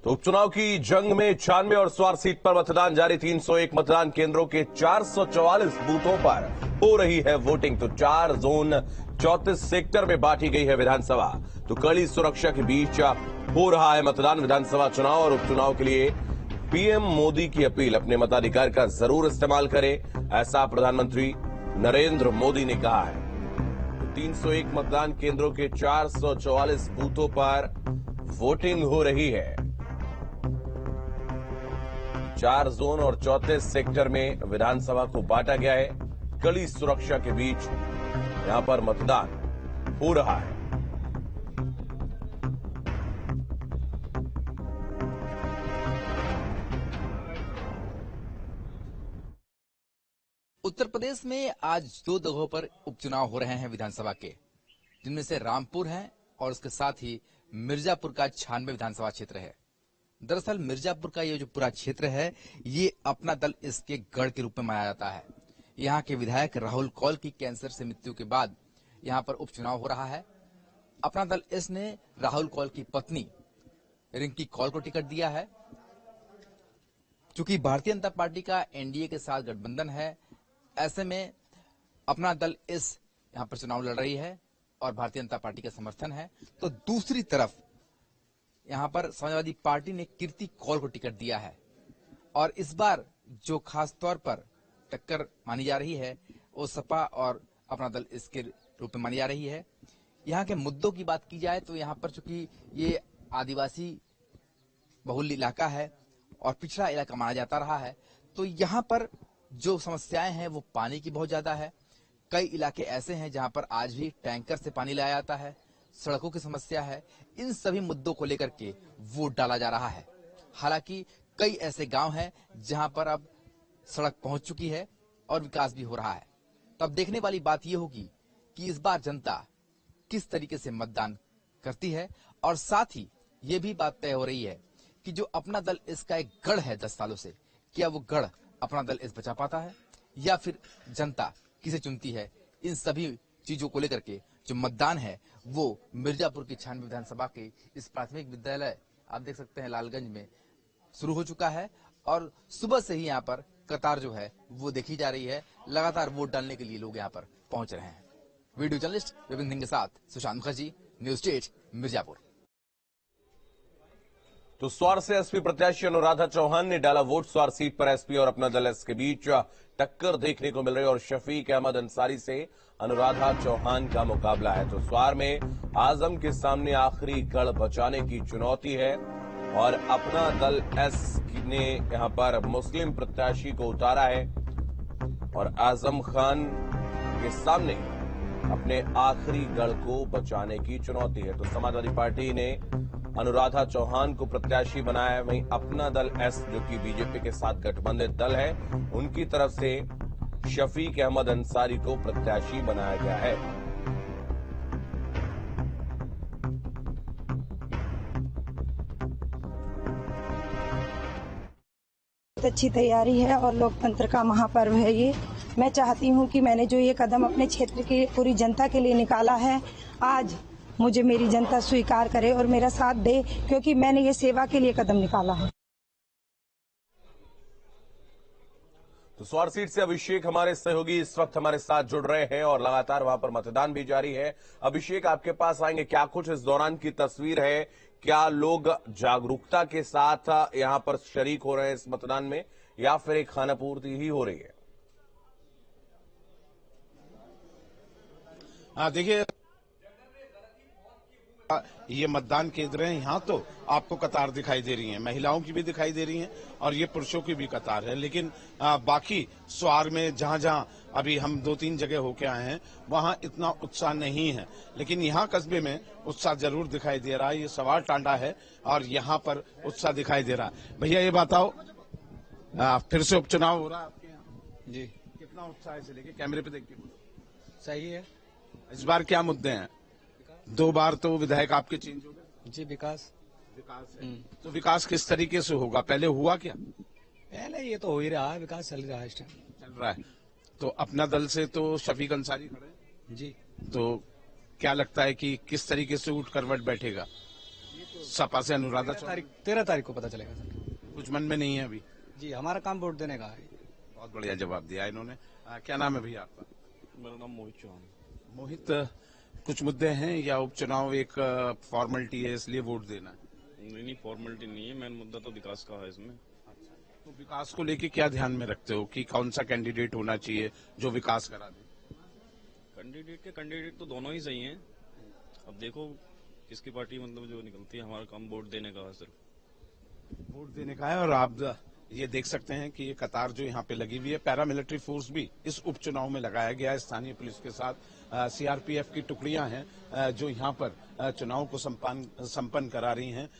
तो उपचुनाव की जंग में 96 और स्वार सीट पर मतदान जारी। 301 मतदान केंद्रों के 444 बूथों पर हो रही है वोटिंग। तो 4 जोन 34 सेक्टर में बांटी गई है विधानसभा। तो कड़ी सुरक्षा के बीच हो रहा है मतदान। विधानसभा चुनाव और उपचुनाव के लिए पीएम मोदी की अपील, अपने मताधिकार का जरूर इस्तेमाल करें, ऐसा प्रधानमंत्री नरेंद्र मोदी ने कहा है। 301 मतदान केंद्रों के 444 बूथों पर वोटिंग हो रही है। 4 जोन और 34 सेक्टर में विधानसभा को बांटा गया है। कड़ी सुरक्षा के बीच यहां पर मतदान हो रहा है। उत्तर प्रदेश में आज 2 जगहों पर उपचुनाव हो रहे हैं विधानसभा के, जिनमें से रामपुर है और उसके साथ ही मिर्जापुर का 96 विधानसभा क्षेत्र है। दरअसल मिर्जापुर का ये जो पूरा क्षेत्र है, ये अपना दल इसके गढ़ के रूप में माना जाता है। यहाँ के विधायक राहुल कौल की कैंसर से मृत्यु के बाद यहाँ पर उपचुनाव हो रहा है। अपना दल इस ने राहुल कौल की पत्नी रिंकी कौल को टिकट दिया है। चूंकि भारतीय जनता पार्टी का एनडीए के साथ गठबंधन है, ऐसे में अपना दल इस यहाँ पर चुनाव लड़ रही है और भारतीय जनता पार्टी का समर्थन है। तो दूसरी तरफ यहाँ पर समाजवादी पार्टी ने कीर्ति कौल को टिकट दिया है और इस बार जो खास तौर पर टक्कर मानी जा रही है वो सपा और अपना दल इसके रूप में मानी जा रही है। यहाँ के मुद्दों की बात की जाए तो यहाँ पर चूंकि ये आदिवासी बहुल इलाका है और पिछड़ा इलाका माना जाता रहा है, तो यहाँ पर जो समस्याएं हैं वो पानी की बहुत ज्यादा है। कई इलाके ऐसे हैं जहां पर आज भी टैंकर से पानी लाया जाता है, सड़कों की समस्या है। इन सभी मुद्दों को लेकर के वोट डाला जा रहा है। हालांकि कई ऐसे गांव हैं जहां पर अब सड़क पहुंच चुकी है और विकास भी हो रहा है। तो अब देखने वाली बात यह होगी कि इस बार जनता किस तरीके से मतदान करती है और साथ ही ये भी बात तय हो रही है कि जो अपना दल इसका एक गढ़ है 10 सालों से, क्या वो गढ़ अपना दल इस बचा पाता है या फिर जनता किसे चुनती है। इन सभी चीजों को लेकर के जो मतदान है वो मिर्जापुर की 96 विधानसभा के इस प्राथमिक विद्यालय आप देख सकते हैं लालगंज में शुरू हो चुका है और सुबह से ही यहाँ पर कतार जो है वो देखी जा रही है। लगातार वोट डालने के लिए लोग यहाँ पर पहुंच रहे हैं। वीडियो जर्नलिस्ट विपिन सिंह के साथ सुशांत मुखर्जी, न्यूज 8 मिर्जापुर। तो स्वार से एसपी प्रत्याशी अनुराधा चौहान ने डाला वोट। स्वार सीट पर एसपी और अपना दल एस के बीच टक्कर देखने को मिल रही है और शफीक अहमद अंसारी से अनुराधा चौहान का मुकाबला है। तो स्वार में आजम के सामने आखिरी गढ़ बचाने की चुनौती है और अपना दल एस ने यहां पर मुस्लिम प्रत्याशी को उतारा है और आजम खान के सामने अपने आखिरी गढ़ को बचाने की चुनौती है। तो समाजवादी पार्टी ने अनुराधा चौहान को प्रत्याशी बनाया है। वहीं अपना दल एस, जो कि बीजेपी के साथ गठबंधित दल है, उनकी तरफ से शफीक अहमद अंसारी को प्रत्याशी बनाया गया है। बहुत अच्छी तैयारी है और लोकतंत्र का महापर्व है ये। मैं चाहती हूँ कि मैंने जो ये कदम अपने क्षेत्र की पूरी जनता के लिए निकाला है, आज मुझे मेरी जनता स्वीकार करे और मेरा साथ दे, क्योंकि मैंने ये सेवा के लिए कदम निकाला है। तो स्वार सीट से अभिषेक हमारे सहयोगी इस वक्त हमारे साथ जुड़ रहे हैं और लगातार वहां पर मतदान भी जारी है। अभिषेक, आपके पास आएंगे, क्या कुछ इस दौरान की तस्वीर है? क्या लोग जागरूकता के साथ यहां पर शरीक हो रहे हैं इस मतदान में या फिर एक खानापूर्ति ही हो रही है? देखिए, ये मतदान केंद्र है। यहाँ तो आपको कतार दिखाई दे रही है, महिलाओं की भी दिखाई दे रही है और ये पुरुषों की भी कतार है। लेकिन बाकी स्वार में जहाँ जहाँ अभी हम 2-3 जगह होके आए हैं वहाँ इतना उत्साह नहीं है, लेकिन यहाँ कस्बे में उत्साह जरूर दिखाई दे रहा है। ये सवार टांडा है और यहाँ पर उत्साह दिखाई दे रहा है। भैया ये बताओ, फिर से उपचुनाव हो रहा है आपके यहाँ जी, कितना उत्साह है? इसे लेके कैमरे पे देख के बोलो। सही है। इस बार क्या मुद्दे हैं? 2 बार तो विधायक आपके चेंज हो गए जी। विकास है। तो विकास किस तरीके से होगा? पहले हुआ क्या? पहले ये तो हो ही रहा है, विकास चल रहा है, इस टाइम चल रहा है। तो अपना दल से तो शफीक अंसारी खड़े हैं जी। तो क्या लगता है कि किस तरीके से उठ करवट बैठेगा? ये सपा से अनुराधा चौहान 13 तारीख को पता चलेगा सर। कुछ मन में नहीं है अभी? जी, हमारा काम वोट देने का है। बहुत बढ़िया जवाब दिया इन्होंने। क्या नाम है भैया आपका? मेरा नाम मोहित चौहान। मोहित, कुछ मुद्दे हैं या उपचुनाव एक फॉर्मेलिटी है इसलिए वोट देना है? नहीं, फॉर्मेलिटी नहीं है, मेन मुद्दा तो विकास का है इसमें। तो विकास को लेके क्या ध्यान में रखते हो कि कौन सा कैंडिडेट होना चाहिए जो विकास करा दे? कैंडिडेट तो दोनों ही सही हैं। अब देखो किसकी पार्टी मतलब जो निकलती है, हमारा काम वोट देने का है सिर्फ। वोट देने का है। और आप ये देख सकते हैं कि ये कतार जो यहाँ पे लगी हुई है, पैरामिलिट्री फोर्स भी इस उपचुनाव में लगाया गया है। स्थानीय पुलिस के साथ सीआरपीएफ की टुकड़ियां हैं जो यहाँ पर चुनाव को संपन्न करा रही हैं,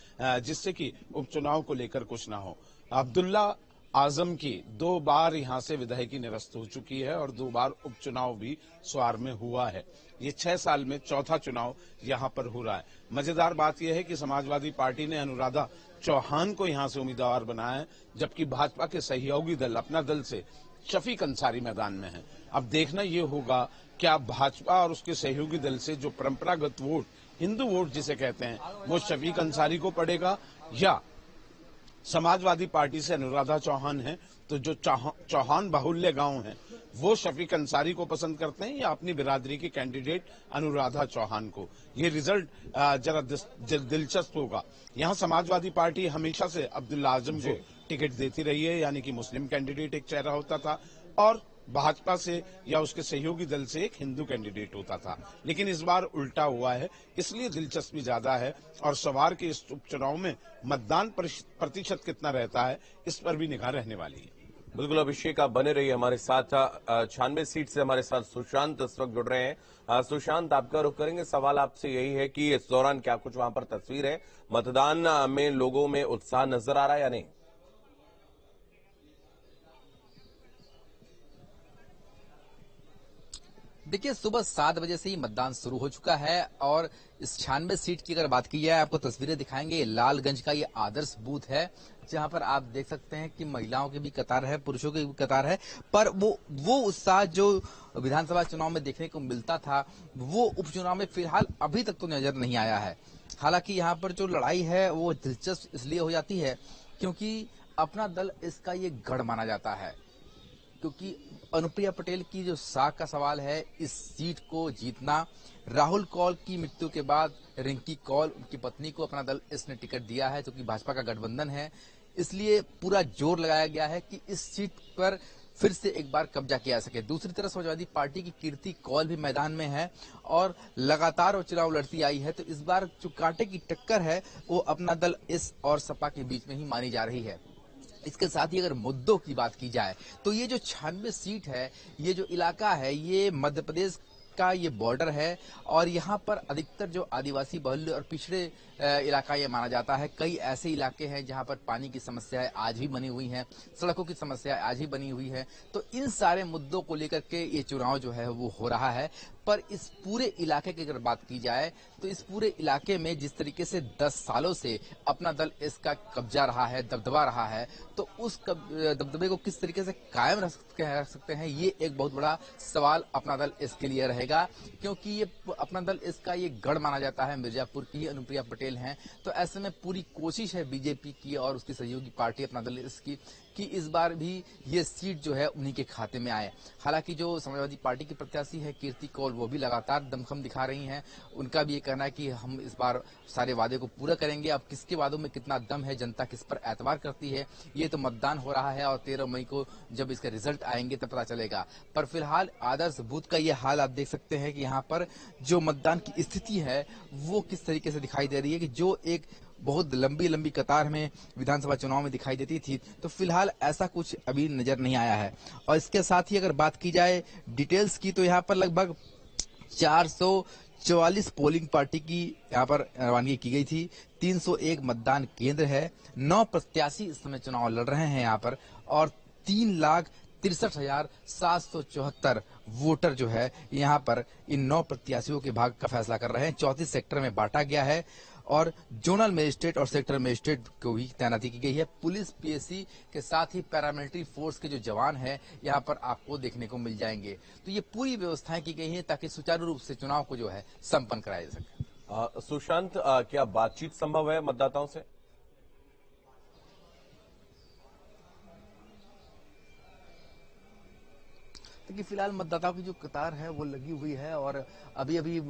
जिससे कि उपचुनाव को लेकर कुछ ना हो। अब्दुल्ला आजम की 2 बार यहाँ से विधायकी निरस्त हो चुकी है और 2 बार उपचुनाव भी स्वार में हुआ है। ये 6 साल में चौथा चुनाव यहाँ पर हो रहा है। मजेदार बात यह है कि समाजवादी पार्टी ने अनुराधा चौहान को यहाँ से उम्मीदवार बनाया है, जबकि भाजपा के सहयोगी दल अपना दल से शफीक अंसारी मैदान में है। अब देखना ये होगा क्या भाजपा और उसके सहयोगी दल से जो परंपरागत वोट, हिंदू वोट जिसे कहते हैं, वो शफीक अंसारी को पड़ेगा या समाजवादी पार्टी से अनुराधा चौहान है तो जो चौहान बाहुल्य गांव है वो शफीक अंसारी को पसंद करते हैं या अपनी बिरादरी के कैंडिडेट अनुराधा चौहान को। ये रिजल्ट जरा दिलचस्प होगा। यहां समाजवादी पार्टी हमेशा से अब्दुल्ला आजम को टिकट देती रही है, यानी कि मुस्लिम कैंडिडेट एक चेहरा होता था और भाजपा से या उसके सहयोगी दल से एक हिंदू कैंडिडेट होता था। लेकिन इस बार उल्टा हुआ है, इसलिए दिलचस्पी ज्यादा है। और सवार के इस उपचुनाव में मतदान प्रतिशत कितना रहता है, इस पर भी निगाह रहने वाली है। बिल्कुल अभिषेक, आप बने रहिए हमारे साथ। 96 सीट से हमारे साथ सुशांत इस वक्त जुड़ रहे हैं। सुशांत, आपका रुख करेंगे। सवाल आपसे यही है कि इस दौरान क्या कुछ वहां पर तस्वीर है, मतदान में लोगों में उत्साह नजर आ रहा है या नहीं? देखिए, सुबह 7 बजे से ही मतदान शुरू हो चुका है और इस 96 सीट की अगर बात की जाए, आपको तस्वीरें दिखाएंगे। लालगंज का ये आदर्श बूथ है जहां पर आप देख सकते हैं कि महिलाओं की भी कतार है, पुरुषों की भी कतार है, पर वो उत्साह जो विधानसभा चुनाव में देखने को मिलता था वो उपचुनाव में फिलहाल अभी तक तो नजर नहीं आया है। हालांकि यहाँ पर जो लड़ाई है वो दिलचस्प इसलिए हो जाती है क्योंकि अपना दल इसका ये गढ़ माना जाता है, क्योंकि अनुप्रिया पटेल की जो साख का सवाल है, इस सीट को जीतना। राहुल कौल की मृत्यु के बाद रिंकी कौल, उनकी पत्नी को अपना दल इसने टिकट दिया है, क्योंकि भाजपा का गठबंधन है, इसलिए पूरा जोर लगाया गया है कि इस सीट पर फिर से एक बार कब्जा किया जा सके। दूसरी तरफ समाजवादी पार्टी की कीर्ति कौल भी मैदान में है और लगातार वो चुनाव लड़ती आई है, तो इस बार जो कांटे की टक्कर है वो अपना दल इस और सपा के बीच में ही मानी जा रही है। इसके साथ ही अगर मुद्दों की बात की जाए तो ये जो 96 सीट है, ये जो इलाका है, ये मध्य प्रदेश का ये बॉर्डर है और यहाँ पर अधिकतर जो आदिवासी बहुल्य और पिछड़े इलाका ये माना जाता है। कई ऐसे इलाके हैं जहाँ पर पानी की समस्याएं आज भी बनी हुई हैं, सड़कों की समस्या आज ही बनी हुई है। तो इन सारे मुद्दों को लेकर के ये चुनाव जो है वो हो रहा है। पर इस पूरे इलाके की अगर बात की जाए तो इस पूरे इलाके में जिस तरीके से 10 सालों से अपना दल इसका कब्जा रहा है, दबदबा रहा है, तो उस दबदबे को किस तरीके से कायम रख सकते हैं, ये एक बहुत बड़ा सवाल अपना दल इसके लिए रहेगा, क्योंकि ये अपना दल इसका ये गढ़ माना जाता है। मिर्जापुर की अनुप्रिया पटेल हैं, तो ऐसे में पूरी कोशिश है बीजेपी की और उसकी सहयोगी पार्टी अपना दल इसकी कि इस बार भी ये सीट जो है उन्हीं के खाते में आए। हालांकि जो समाजवादी पार्टी की प्रत्याशी है कीर्ति कौल, वो भी लगातार दमखम दिखा रही हैं। उनका भी ये कहना है कि हम इस बार सारे वादे को पूरा करेंगे। अब किसके वादों में कितना दम है, जनता किस पर एतबार करती है, ये तो मतदान हो रहा है और 13 मई को जब इसके रिजल्ट आएंगे तब पता चलेगा। पर फिलहाल आदर्श बूथ का ये हाल आप देख सकते हैं कि यहाँ पर जो मतदान की स्थिति है वो किस तरीके से दिखाई दे रही है, कि जो एक बहुत लंबी कतार में विधानसभा चुनाव में दिखाई देती थी, तो फिलहाल ऐसा कुछ अभी नजर नहीं आया है। और इसके साथ ही अगर बात की जाए डिटेल्स की, तो यहाँ पर लगभग 444 पोलिंग पार्टी की यहाँ पर रवानगी की गई थी। 301 मतदान केंद्र है, 9 प्रत्याशी इस समय चुनाव लड़ रहे हैं यहाँ पर और 3,63,774 वोटर जो है यहाँ पर इन 9 प्रत्याशियों के भाग्य का फैसला कर रहे हैं। 34 सेक्टर में बांटा गया है और जोनल मजिस्ट्रेट और सेक्टर मजिस्ट्रेट को भी तैनाती की गई है। पुलिस, पीएससी के साथ ही पैरामिलिट्री फोर्स के जो जवान हैं यहाँ पर आपको देखने को मिल जाएंगे। तो ये पूरी व्यवस्थाएं की गई हैं ताकि सुचारू रूप से चुनाव को जो है संपन्न कराया जा सके। सुशांत, क्या बातचीत संभव है मतदाताओं से? देखिए, फिलहाल मतदाताओं की जो कतार है वो लगी हुई है और अभी अभी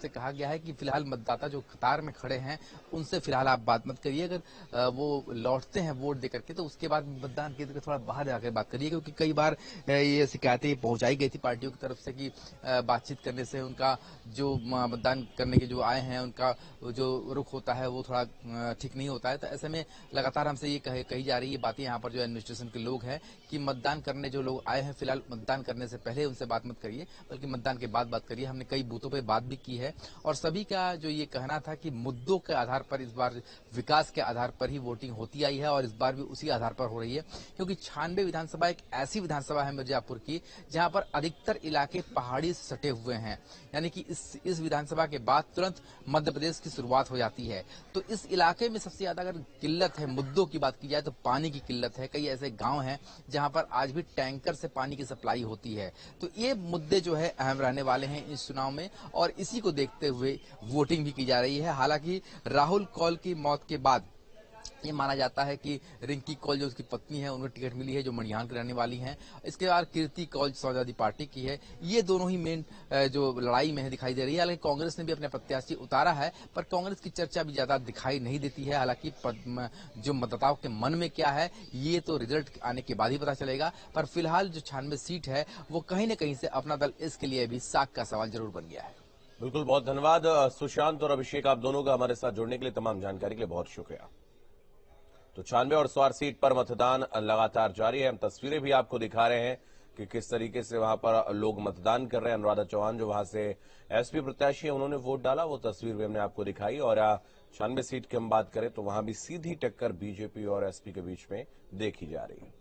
से कहा गया है कि फिलहाल मतदाता जो कतार में खड़े हैं उनसे फिलहाल आप बात मत करिए। अगर वो लौटते हैं वोट देकर के तो उसके बाद मतदान केंद्र के थोड़ा बाहर जाकर बात करिए, क्योंकि कई बार ये शिकायतें पहुंचाई गई थी पार्टियों की तरफ से कि बातचीत करने से उनका जो मतदान करने के जो आए हैं उनका जो रुख होता है वो थोड़ा ठीक नहीं होता है। तो ऐसे में लगातार हमसे ये कही जा रही है बातें यहाँ पर जो एडमिनिस्ट्रेशन के लोग हैं कि मतदान करने जो लोग आए हैं फिलहाल मतदान करने से पहले उनसे बात मत करिए, बल्कि मतदान के बाद बात करिए। हमने कई बूथों पे बात भी की है और सभी का जो ये कहना था कि मुद्दों के आधार पर इस बार विकास के आधार पर ही वोटिंग होती आई है और इस बार भी उसी आधार पर हो रही है, क्योंकि 96 विधानसभा एक ऐसी विधानसभा है मिर्जापुर की जहां पर अधिकतर इलाके पहाड़ी से सटे हुए हैं। यानी कि इस विधानसभा के बाद तुरंत मध्य प्रदेश की शुरुआत हो जाती है। तो इस इलाके में सबसे ज्यादा अगर किल्लत है, मुद्दों की बात की जाए तो पानी की किल्लत है। कई ऐसे गांव हैं जहां पर आज भी टैंकर से पानी की सप्लाई होती है। तो ये मुद्दे जो है अहम रहने वाले हैं इस चुनाव में और इसी को देखते हुए वोटिंग भी की जा रही है। हालांकि राहुल कौल की मौत के बाद ये माना जाता है कि रिंकी कौल जो उसकी पत्नी है उनको टिकट मिली है, जो मणिहार की रहने वाली हैं। इसके बाद कीर्ति कौल समाजवादी पार्टी की है। ये दोनों ही मेन जो लड़ाई में है दिखाई दे रही है। हालांकि कांग्रेस ने भी अपने प्रत्याशी उतारा है, पर कांग्रेस की चर्चा भी ज्यादा दिखाई नहीं देती है। हालांकि जो मतदाताओं के मन में क्या है ये तो रिजल्ट आने के बाद ही पता चलेगा, पर फिलहाल जो 96 सीट है वो कहीं न कहीं से अपना दल इसके लिए भी साख का सवाल जरूर बन गया है। बिल्कुल, बहुत धन्यवाद सुशांत और अभिषेक, आप दोनों का हमारे साथ जुड़ने के लिए, तमाम जानकारी के लिए बहुत शुक्रिया। तो 96 और स्वार सीट पर मतदान लगातार जारी है। हम तस्वीरें भी आपको दिखा रहे हैं कि किस तरीके से वहां पर लोग मतदान कर रहे हैं। अनुराधा चौहान जो वहां से एसपी प्रत्याशी है उन्होंने वोट डाला, वो तस्वीर भी हमने आपको दिखाई। और 96 सीट की हम बात करें तो वहां भी सीधी टक्कर बीजेपी और एसपी के बीच में देखी जा रही है।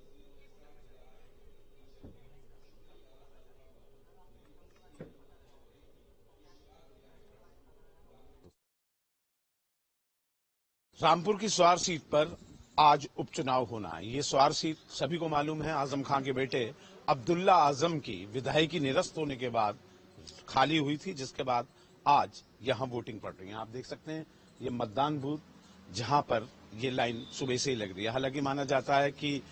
रामपुर की स्वार सीट पर आज उपचुनाव होना है। ये स्वार सीट सभी को मालूम है, आजम खान के बेटे अब्दुल्ला आजम की विधायकी निरस्त होने के बाद खाली हुई थी, जिसके बाद आज यहां वोटिंग पड़ रही है। आप देख सकते हैं ये मतदान बूथ जहां पर ये लाइन सुबह से ही लग रही है। हालांकि माना जाता है कि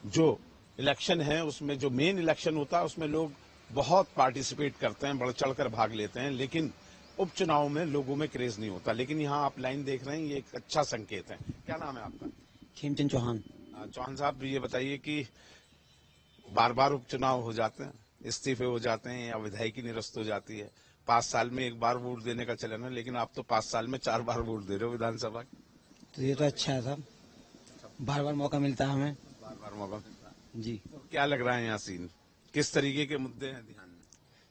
जो इलेक्शन है उसमें जो मेन इलेक्शन होता है उसमें लोग बहुत पार्टिसिपेट करते हैं, बढ़ चढ़कर भाग लेते हैं, लेकिन उपचुनाव में लोगों में क्रेज नहीं होता। लेकिन यहाँ आप लाइन देख रहे हैं, ये एक अच्छा संकेत है। क्या नाम है आपका? खेमचंद चौहान। चौहान साहब, ये बताइए कि बार बार उपचुनाव हो जाते हैं, इस्तीफे हो जाते हैं या विधायकी निरस्त हो जाती है, 5 साल में एक बार वोट देने का चलन है, लेकिन आप तो 5 साल में 4 बार वोट दे रहे हो विधानसभा की। तो ये तो अच्छा है साहब, बार बार मौका मिलता है हमें। बार बार मौका मिलता है जी। तो क्या लग रहा है यहाँ सीन, किस तरीके के मुद्दे हैं ध्यान में?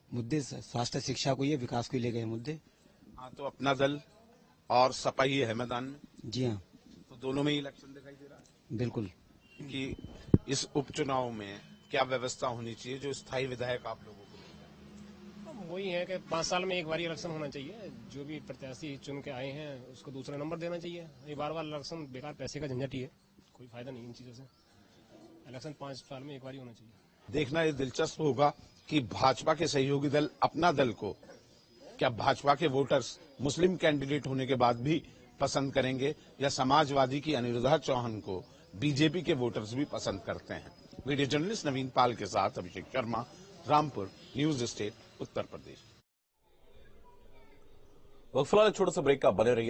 मुद्दे स्वास्थ्य शिक्षा को, ये विकास को ले गए मुद्दे। हाँ, तो अपना दल और सपा ही है मैदान में। जी हाँ, तो दोनों में ही इलेक्शन दिखाई दे रहा है बिल्कुल। कि इस उपचुनाव में क्या व्यवस्था होनी चाहिए जो स्थायी विधायक आप लोगों को? वही है कि 5 साल में एक बार इलेक्शन होना चाहिए। जो भी प्रत्याशी चुन के आए हैं उसको दूसरा नंबर देना चाहिए। ये बार बार इलेक्शन बेकार, पैसे का झंझट ही है, कोई फायदा नहीं इन चीजों से। इलेक्शन 5 साल में एक बार ही होना चाहिए। देखना ये दिलचस्प होगा कि भाजपा के सहयोगी दल अपना दल को क्या भाजपा के वोटर्स मुस्लिम कैंडिडेट होने के बाद भी पसंद करेंगे या समाजवादी की अनुराधा चौहान को बीजेपी के वोटर्स भी पसंद करते हैं। वीडियो जर्नलिस्ट नवीन पाल के साथ अभिषेक शर्मा, रामपुर, न्यूज स्टेट, उत्तर प्रदेश। फिलहाल छोटा सा ब्रेक का, बने रहिए।